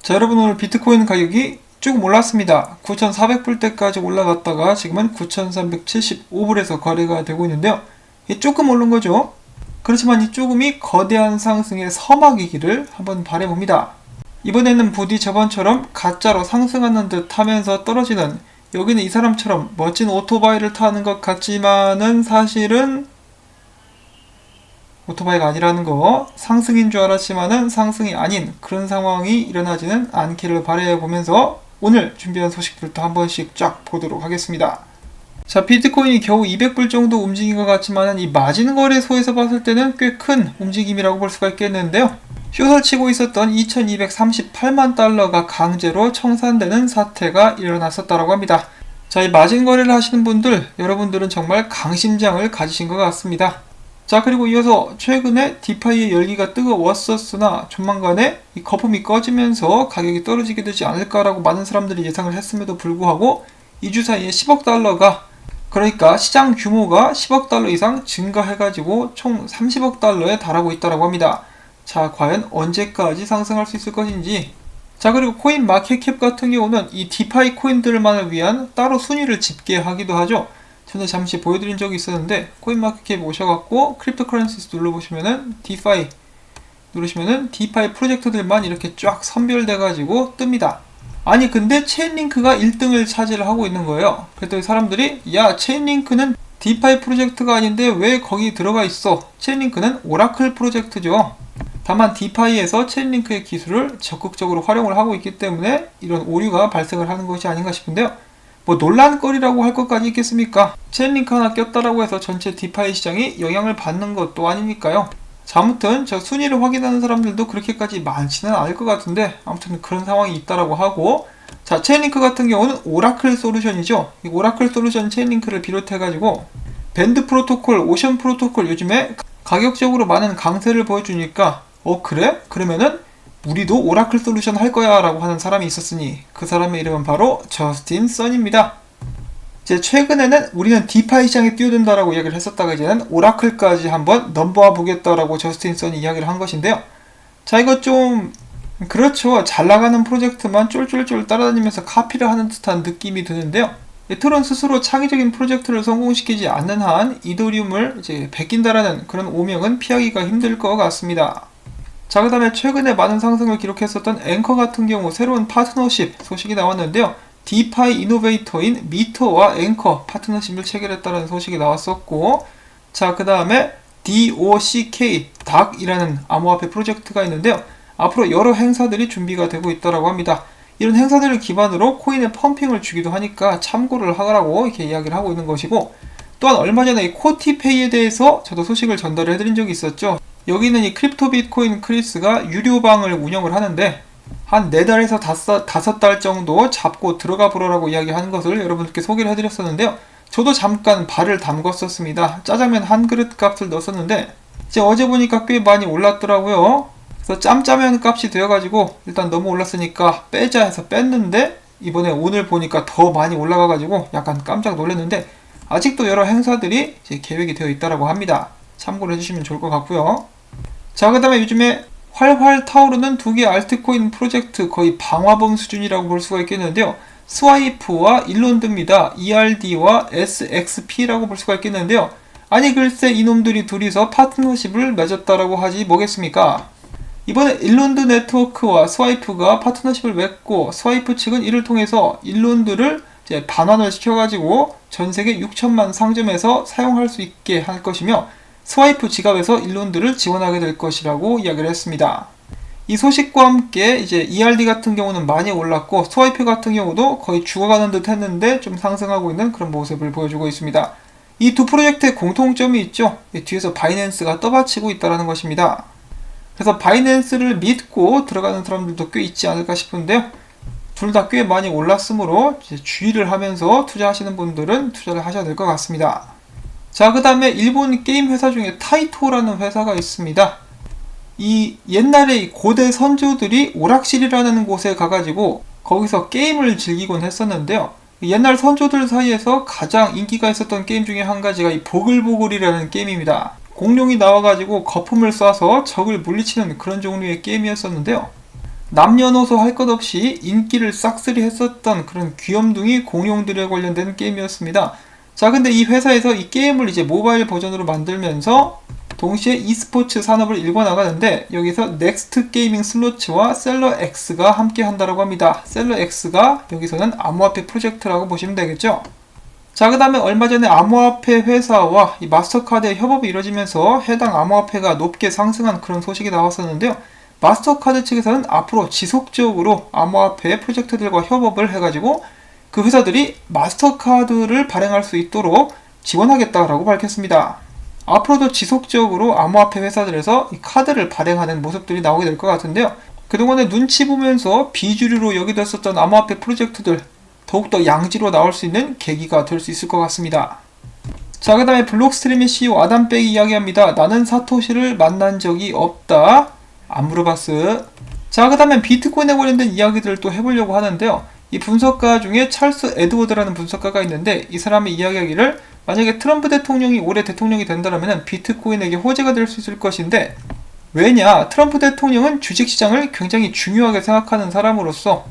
자, 여러분, 오늘 비트코인 가격이 쭉 올랐습니다. 9,400불대까지 올라갔다가 지금은 9,375불에서 거래가 되고 있는데요. 조금 오른 거죠. 그렇지만 이 조금이 거대한 상승의 서막이기를 한번 바라봅니다. 이번에는 부디 저번처럼 가짜로 상승하는 듯 하면서 떨어지는, 여기는 이 사람처럼 멋진 오토바이를 타는 것 같지만은 사실은 오토바이가 아니라는 거, 상승인 줄 알았지만은 상승이 아닌 그런 상황이 일어나지는 않기를 바라보면서 오늘 준비한 소식들도 한 번씩 쫙 보도록 하겠습니다. 자, 비트코인이 겨우 200불 정도 움직인 것 같지만은 이 마진거래소에서 봤을 때는 꽤 큰 움직임이라고 볼 수가 있겠는데요. 숏을 치고 있었던 2238만 달러가 강제로 청산되는 사태가 일어났었다고 합니다. 자, 이 마진거래를 하시는 분들, 여러분들은 정말 강심장을 가지신 것 같습니다. 자, 그리고 이어서 최근에 디파이의 열기가 뜨거웠었으나 조만간에 이 거품이 꺼지면서 가격이 떨어지게 되지 않을까라고 많은 사람들이 예상을 했음에도 불구하고 2주 사이에 10억 달러가, 그러니까 시장 규모가 10억 달러 이상 증가해가지고 총 30억 달러에 달하고 있다고 합니다. 자, 과연 언제까지 상승할 수 있을 것인지. 자, 그리고 코인 마켓캡 같은 경우는 이 디파이 코인들만을 위한 따로 순위를 집계하기도 하죠. 저는 잠시 보여드린 적이 있었는데, 코인마켓캡 오셔갖고 크립토커런시스 눌러보시면은 디파이 누르시면은 디파이 프로젝트들만 이렇게 쫙 선별돼가지고 뜹니다. 아니 근데 체인링크가 1등을 차지를 하고 있는 거예요. 그랬더니 사람들이, 야, 체인링크는 디파이 프로젝트가 아닌데 왜 거기 들어가 있어? 체인링크는 오라클 프로젝트죠. 다만 디파이에서 체인링크의 기술을 적극적으로 활용을 하고 있기 때문에 이런 오류가 발생을 하는 것이 아닌가 싶은데요. 뭐 논란거리라고 할 것까지 있겠습니까? 체인링크 하나 꼈다라고 해서 전체 디파이 시장이 영향을 받는 것도 아니니까요. 자, 아무튼 저 순위를 확인하는 사람들도 그렇게까지 많지는 않을 것 같은데, 아무튼 그런 상황이 있다라고 하고, 자, 체인링크 같은 경우는 오라클 솔루션이죠. 이 오라클 솔루션 체인링크를 비롯해가지고 밴드 프로토콜, 오션 프로토콜 요즘에 가격적으로 많은 강세를 보여주니까, 그래? 그러면은 우리도 오라클 솔루션 할 거야 라고 하는 사람이 있었으니 그 사람의 이름은 바로 저스틴 선입니다. 이제 최근에는 우리는 디파이 시장에 뛰어든다라고 이야기를 했었다가 이제는 오라클까지 한번 넘버와 보겠다라고 저스틴 선이 이야기를 한 것인데요. 자, 이거 좀 그렇죠. 잘 나가는 프로젝트만 쫄쫄쫄 따라다니면서 카피를 하는 듯한 느낌이 드는데요. 트론 스스로 창의적인 프로젝트를 성공시키지 않는 한 이더리움을 이제 베낀다라는 그런 오명은 피하기가 힘들 것 같습니다. 자, 그 다음에 최근에 많은 상승을 기록했었던 앵커 같은 경우 새로운 파트너십 소식이 나왔는데요. 디파이 이노베이터인 미터와 앵커 파트너십을 체결했다는 소식이 나왔었고, 자, 그 다음에 DOCK, 닥이라는 암호화폐 프로젝트가 있는데요. 앞으로 여러 행사들이 준비가 되고 있다고 합니다. 이런 행사들을 기반으로 코인에 펌핑을 주기도 하니까 참고를 하라고 이렇게 이야기를 하고 있는 것이고, 또한 얼마 전에 이 코티페이에 대해서 저도 소식을 전달을 해드린 적이 있었죠. 여기는 이 크립토 비트코인 크리스가 유료방을 운영을 하는데 한 4달에서 5달 정도 잡고 들어가 보라고 이야기하는 것을 여러분들께 소개를 해드렸었는데요. 저도 잠깐 발을 담궜었습니다. 짜장면 한 그릇 값을 넣었었는데 이제 어제 보니까 꽤 많이 올랐더라고요. 그래서 짬짜면 값이 되어가지고 일단 너무 올랐으니까 빼자 해서 뺐는데, 이번에 오늘 보니까 더 많이 올라가가지고 약간 깜짝 놀랐는데, 아직도 여러 행사들이 이제 계획이 되어 있다고 합니다. 참고를 해주시면 좋을 것 같고요. 자, 그 다음에 요즘에 활활 타오르는 두 개의 알트코인 프로젝트, 거의 방화범 수준이라고 볼 수가 있겠는데요. 스와이프와 일론드입니다. ERD와 SXP라고 볼 수가 있겠는데요. 아니 글쎄 이놈들이 둘이서 파트너십을 맺었다라고 하지 뭐겠습니까? 이번에 일론드 네트워크와 스와이프가 파트너십을 맺고, 스와이프 측은 이를 통해서 일론드를 이제 반환을 시켜가지고 전세계 6천만 상점에서 사용할 수 있게 할 것이며, 스와이프 지갑에서 일론드를 지원하게 될 것이라고 이야기를 했습니다. 이 소식과 함께 이제 ERD 같은 경우는 많이 올랐고, 스와이프 같은 경우도 거의 죽어가는 듯 했는데 좀 상승하고 있는 그런 모습을 보여주고 있습니다. 이 두 프로젝트의 공통점이 있죠. 뒤에서 바이낸스가 떠받치고 있다는 것입니다. 그래서 바이낸스를 믿고 들어가는 사람들도 꽤 있지 않을까 싶은데요. 둘 다 꽤 많이 올랐으므로 이제 주의를 하면서 투자하시는 분들은 투자를 하셔야 될 것 같습니다. 자, 그 다음에 일본 게임 회사 중에 타이토라는 회사가 있습니다. 이 옛날에 이 고대 선조들이 오락실이라는 곳에 가가지고 거기서 게임을 즐기곤 했었는데요. 옛날 선조들 사이에서 가장 인기가 있었던 게임 중에 한 가지가 이 보글보글이라는 게임입니다. 공룡이 나와가지고 거품을 쏴서 적을 물리치는 그런 종류의 게임이었었는데요. 남녀노소 할 것 없이 인기를 싹쓸이 했었던 그런 귀염둥이 공룡들에 관련된 게임이었습니다. 자, 근데 이 회사에서 이 게임을 이제 모바일 버전으로 만들면서 동시에 e스포츠 산업을 일궈나가는데, 여기서 넥스트 게이밍 슬로츠와 셀러X가 함께 한다라고 합니다. 셀러X가 여기서는 암호화폐 프로젝트라고 보시면 되겠죠. 자, 그 다음에 얼마 전에 암호화폐 회사와 이 마스터카드의 협업이 이루어지면서 해당 암호화폐가 높게 상승한 그런 소식이 나왔었는데요. 마스터카드 측에서는 앞으로 지속적으로 암호화폐 프로젝트들과 협업을 해가지고 그 회사들이 마스터카드를 발행할 수 있도록 지원하겠다라고 밝혔습니다. 앞으로도 지속적으로 암호화폐 회사들에서 이 카드를 발행하는 모습들이 나오게 될 것 같은데요. 그동안에 눈치 보면서 비주류로 여기됐었던 암호화폐 프로젝트들 더욱더 양지로 나올 수 있는 계기가 될 수 있을 것 같습니다. 자, 그 다음에 블록스트림의 CEO 아담 백이 이야기합니다. 나는 사토시를 만난 적이 없다. 안 물어봤어. 자, 그 다음에 비트코인에 관련된 이야기들을 또 해보려고 하는데요. 이 분석가 중에 찰스 에드워드라는 분석가가 있는데, 이 사람이 이야기하기를 만약에 트럼프 대통령이 올해 대통령이 된다면 비트코인에게 호재가 될 수 있을 것인데, 왜냐? 트럼프 대통령은 주식시장을 굉장히 중요하게 생각하는 사람으로서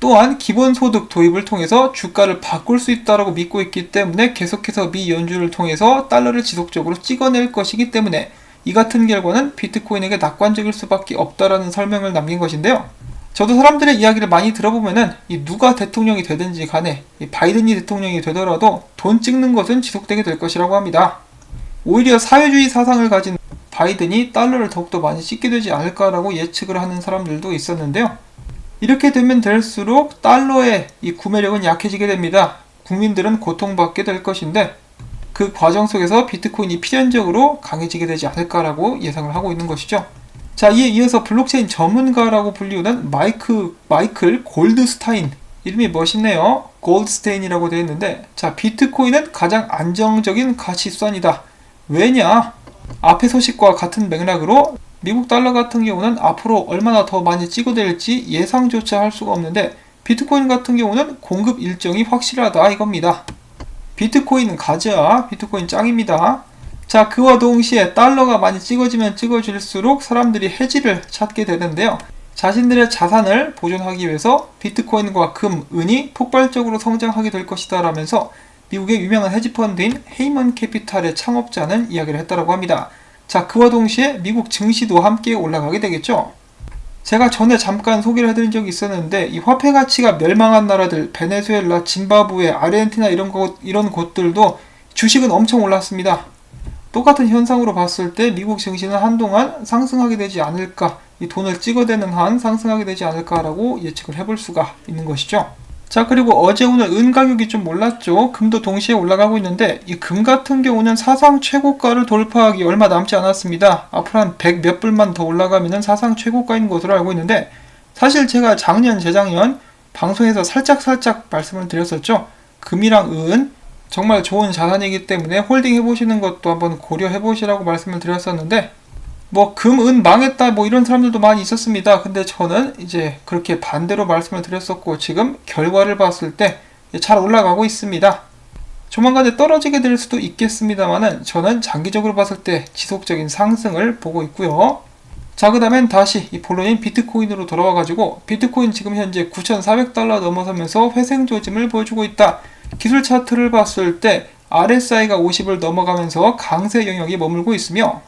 또한 기본소득 도입을 통해서 주가를 바꿀 수 있다고 믿고 있기 때문에 계속해서 미 연준을 통해서 달러를 지속적으로 찍어낼 것이기 때문에 이 같은 결과는 비트코인에게 낙관적일 수밖에 없다라는 설명을 남긴 것인데요. 저도 사람들의 이야기를 많이 들어보면은 누가 대통령이 되든지 간에 바이든이 대통령이 되더라도 돈 찍는 것은 지속되게 될 것이라고 합니다. 오히려 사회주의 사상을 가진 바이든이 달러를 더욱더 많이 찍게 되지 않을까라고 예측을 하는 사람들도 있었는데요. 이렇게 되면 될수록 달러의 이 구매력은 약해지게 됩니다. 국민들은 고통받게 될 것인데, 그 과정 속에서 비트코인이 필연적으로 강해지게 되지 않을까라고 예상을 하고 있는 것이죠. 자, 이에 이어서 블록체인 전문가라고 불리우는 마이클 골드스타인, 이름이 멋있네요. 골드스테인이라고 되어 있는데, 자, 비트코인은 가장 안정적인 가치수단이다. 왜냐? 앞의 소식과 같은 맥락으로 미국 달러 같은 경우는 앞으로 얼마나 더 많이 찍어댈지 예상조차 할 수가 없는데, 비트코인 같은 경우는 공급 일정이 확실하다 이겁니다. 비트코인 가자. 비트코인 짱입니다. 자, 그와 동시에 달러가 많이 찍어지면 찍어질수록 사람들이 해지를 찾게 되는데요. 자신들의 자산을 보존하기 위해서 비트코인과 금, 은이 폭발적으로 성장하게 될 것이다 라면서 미국의 유명한 헤지펀드인 헤이먼 캐피탈의 창업자는 이야기를 했다고 합니다. 자, 그와 동시에 미국 증시도 함께 올라가게 되겠죠. 제가 전에 잠깐 소개를 해드린 적이 있었는데, 이 화폐 가치가 멸망한 나라들, 베네수엘라, 짐바브웨, 아르헨티나 이런 곳들도 주식은 엄청 올랐습니다. 똑같은 현상으로 봤을 때 미국 증시는 한동안 상승하게 되지 않을까, 이 돈을 찍어대는 한 상승하게 되지 않을까라고 예측을 해볼 수가 있는 것이죠. 자, 그리고 어제 오늘 은 가격이 좀 올랐죠. 금도 동시에 올라가고 있는데, 이 금 같은 경우는 사상 최고가를 돌파하기 얼마 남지 않았습니다. 앞으로 한 100 몇 불만 더 올라가면 사상 최고가인 것으로 알고 있는데, 사실 제가 작년, 재작년 방송에서 살짝 말씀을 드렸었죠. 금이랑 은 정말 좋은 자산이기 때문에 홀딩 해보시는 것도 한번 고려해보시라고 말씀을 드렸었는데, 금, 은 망했다 이런 사람들도 많이 있었습니다. 근데 저는 이제 그렇게 반대로 말씀을 드렸었고, 지금 결과를 봤을 때 잘 올라가고 있습니다. 조만간에 떨어지게 될 수도 있겠습니다만은 저는 장기적으로 봤을 때 지속적인 상승을 보고 있고요. 자, 그 다음엔 다시 이 본론인 비트코인으로 돌아와가지고, 비트코인 지금 현재 9,400달러 넘어서면서 회생 조짐을 보여주고 있다. 기술 차트를 봤을 때 RSI가 50을 넘어가면서 강세 영역이 머물고 있으며,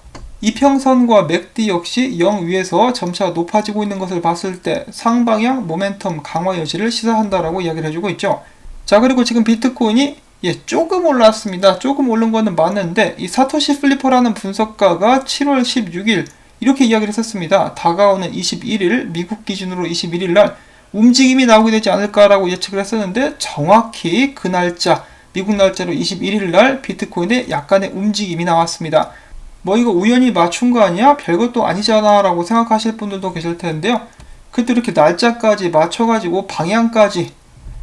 이평선과 맥디 역시 0 위에서 점차 높아지고 있는 것을 봤을 때 상방향 모멘텀 강화 여지를 시사한다라고 이야기를 해주고 있죠. 자, 그리고 지금 비트코인이 조금 올랐습니다. 조금 오른 거는 맞는데, 이 사토시 플리퍼라는 분석가가 7월 16일 이렇게 이야기를 했었습니다. 다가오는 21일, 미국 기준으로 21일 날 움직임이 나오게 되지 않을까라고 예측을 했었는데, 정확히 그 날짜, 미국 날짜로 21일 날 비트코인에 약간의 움직임이 나왔습니다. 이거 우연히 맞춘 거 아니야? 별것도 아니잖아 라고 생각하실 분들도 계실 텐데요. 그래도 이렇게 날짜까지 맞춰가지고 방향까지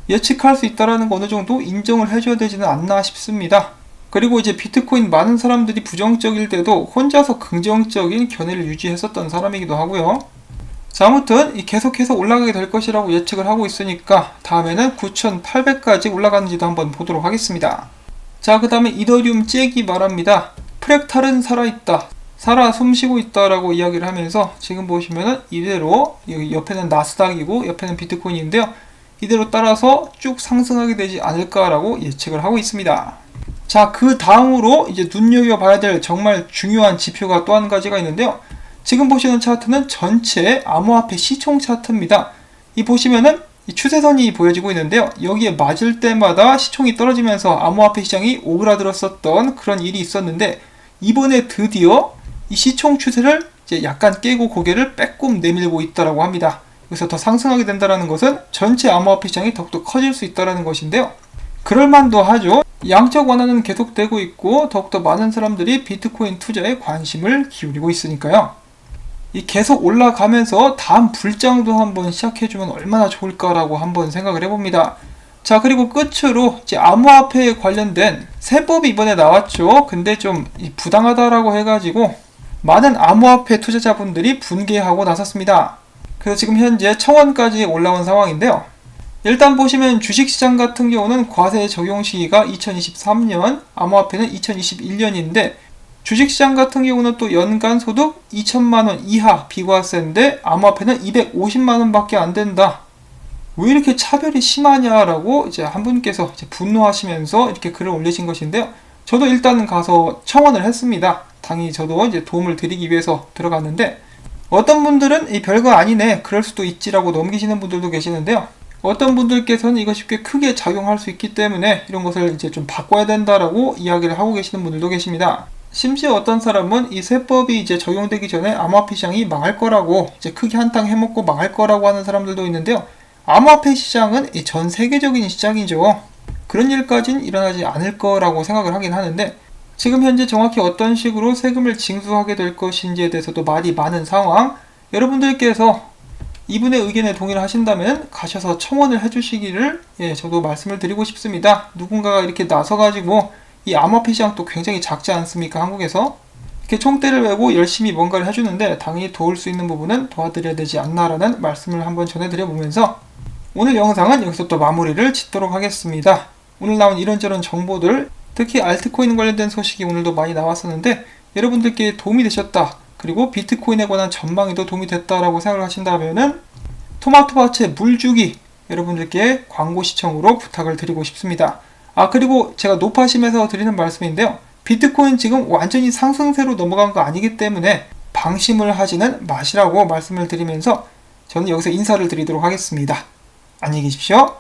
예측할 수 있다는 거 어느 정도 인정을 해줘야 되지는 않나 싶습니다. 그리고 이제 비트코인 많은 사람들이 부정적일 때도 혼자서 긍정적인 견해를 유지했었던 사람이기도 하고요. 자, 아무튼 계속해서 올라가게 될 것이라고 예측을 하고 있으니까 다음에는 9,800까지 올라가는지도 한번 보도록 하겠습니다. 자, 그 다음에 이더리움 잭이 말합니다. 프랙탈은 살아있다. 살아 숨쉬고 있다라고 이야기를 하면서 지금 보시면은 이대로 여기 옆에는 나스닥이고 옆에는 비트코인인데요. 이대로 따라서 쭉 상승하게 되지 않을까라고 예측을 하고 있습니다. 자, 그 다음으로 이제 눈여겨봐야 될 정말 중요한 지표가 또 한 가지가 있는데요. 지금 보시는 차트는 전체 암호화폐 시총 차트입니다. 이 보시면은 이 추세선이 보여지고 있는데요. 여기에 맞을 때마다 시총이 떨어지면서 암호화폐 시장이 오그라들었었던 그런 일이 있었는데, 이번에 드디어 이 시총 추세를 이제 약간 깨고 고개를 빼꼼 내밀고 있다라고 합니다. 여기서 더 상승하게 된다는 것은 전체 암호화폐 시장이 더욱더 커질 수 있다는 것인데요. 그럴만도 하죠. 양적 완화는 계속되고 있고 더욱더 많은 사람들이 비트코인 투자에 관심을 기울이고 있으니까요. 이 계속 올라가면서 다음 불장도 한번 시작해주면 얼마나 좋을까라고 한번 생각을 해봅니다. 자, 그리고 끝으로 이제 암호화폐에 관련된 세법이 이번에 나왔죠. 근데 좀 부당하다라고 해가지고 많은 암호화폐 투자자분들이 분개하고 나섰습니다. 그래서 지금 현재 청원까지 올라온 상황인데요. 일단 보시면 주식시장 같은 경우는 과세 적용 시기가 2023년, 암호화폐는 2021년인데 주식시장 같은 경우는 또 연간 소득 2천만원 이하 비과세인데 암호화폐는 250만원 밖에 안 된다. 왜 이렇게 차별이 심하냐라고 이제 한 분께서 이제 분노하시면서 이렇게 글을 올리신 것인데요. 저도 일단 가서 청원을 했습니다. 당연히 저도 이제 도움을 드리기 위해서 들어갔는데 어떤 분들은 이 별거 아니네, 그럴 수도 있지라고 넘기시는 분들도 계시는데요. 어떤 분들께서는 이것이 꽤 크게 작용할 수 있기 때문에 이런 것을 이제 좀 바꿔야 된다라고 이야기를 하고 계시는 분들도 계십니다. 심지어 어떤 사람은 이 세법이 이제 적용되기 전에 암호화폐 시장이 망할 거라고, 이제 크게 한탕 해먹고 망할 거라고 하는 사람들도 있는데요. 암호화폐 시장은 전 세계적인 시장이죠. 그런 일까지는 일어나지 않을 거라고 생각을 하긴 하는데, 지금 현재 정확히 어떤 식으로 세금을 징수하게 될 것인지에 대해서도 말이 많은 상황, 여러분들께서 이분의 의견에 동의를 하신다면 가셔서 청원을 해주시기를 저도 말씀을 드리고 싶습니다. 누군가가 이렇게 나서가지고 이 암호화폐 시장도 굉장히 작지 않습니까? 한국에서 이렇게 총대를 메고 열심히 뭔가를 해주는데 당연히 도울 수 있는 부분은 도와드려야 되지 않나라는 말씀을 한번 전해드려 보면서 오늘 영상은 여기서 또 마무리를 짓도록 하겠습니다. 오늘 나온 이런저런 정보들, 특히 알트코인 관련된 소식이 오늘도 많이 나왔었는데 여러분들께 도움이 되셨다, 그리고 비트코인에 관한 전망에도 도움이 됐다라고 생각을 하신다면은 토마토밭에 물주기 여러분들께 광고 시청으로 부탁을 드리고 싶습니다. 그리고 제가 노파심에서 드리는 말씀인데요. 비트코인 지금 완전히 상승세로 넘어간 거 아니기 때문에 방심을 하지는 마시라고 말씀을 드리면서 저는 여기서 인사를 드리도록 하겠습니다. 안녕히 계십시오.